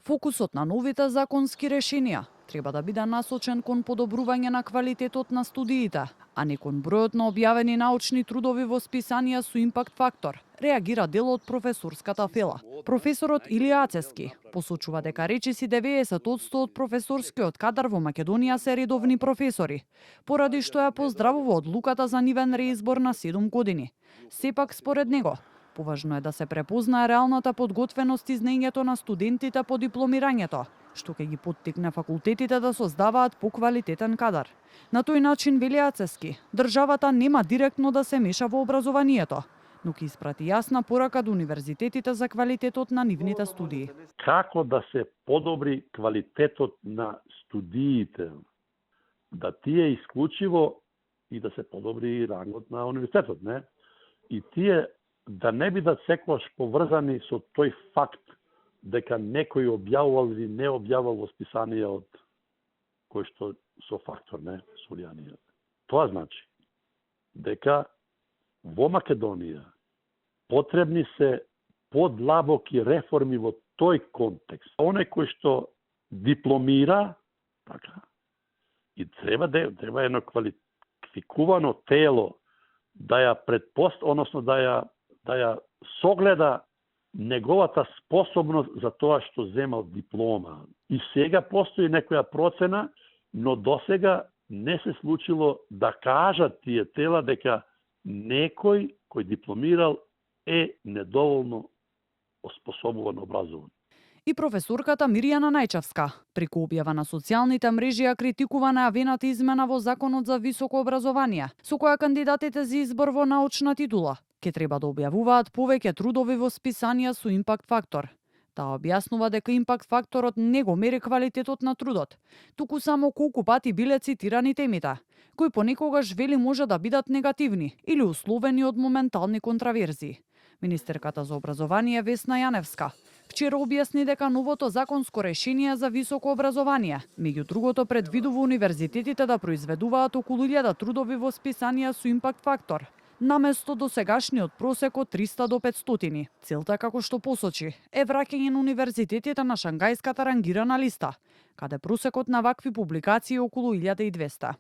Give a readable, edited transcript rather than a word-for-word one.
Фокусот на новите законски решенија треба да биде насочен кон подобрување на квалитетот на студиите, а не кон бројот на објавени научни трудови во списанија со импакт фактор, реагира дел од професорската фела. Професорот Илија Ацевски посочува дека речиси 90% од професорскиот кадар во Македонија се редовни професори, поради што ја поздравува одлуката за нивен реизбор на 7 години. Сепак, според него, поважно е да се препознае реалната подготвеност и знаењето на студентите по дипломирањето, што ќе ги поттикне факултетите да создаваат поквалитетен кадар. На тој начин, вели Ацевски, државата нема директно да се меша во образованието, но ќе испрати јасна порака до универзитетите за квалитетот на нивните студии. Како да се подобри квалитетот на студиите, да тие исклучиво и да се подобри рангот на универзитетот, не? И тие да не бидат секогаш поврзани со тој факт дека некој објавувал или не објавувал во списанија од кој што со фактор, не, со влијание. Тоа значи дека во Македонија потребни се подлабоки реформи во тој контекст. Оној кој што дипломира, така, и треба едно квалификувано тело да ја односно да ја согледа неговата способност за тоа што земал диплома. И сега постои некоја процена, но досега не се случило да кажат тие тела дека некој кој дипломирал е недоволно оспособуван, образован. И професорката Мирјана Најчевска, преку објава на социјалните мрежи, ја критикува најавената измена во Законот за високо образование, со која кандидатите за избор во научна титула ќе треба да објавуваат повеќе трудови во списанија со импакт фактор. Таа објаснува дека импакт факторот не го мери квалитетот на трудот, туку само колку пати биле цитирани темите, кои понекогаш, вели, може да бидат негативни или условени од моментални контраверзии. Министерката за образование Весна Јаневска вчера објасни дека новото законско решение за високо образование, меѓу другото, предвидува универзитетите да произведуваат околу 1000 трудови во списанија со импакт фактор, наместо досегашниот просек од 300 до 500. Целта, како што посочи, е враќање на универзитетите на Шангајската рангирана листа, каде просекот на вакви публикации е околу 1200.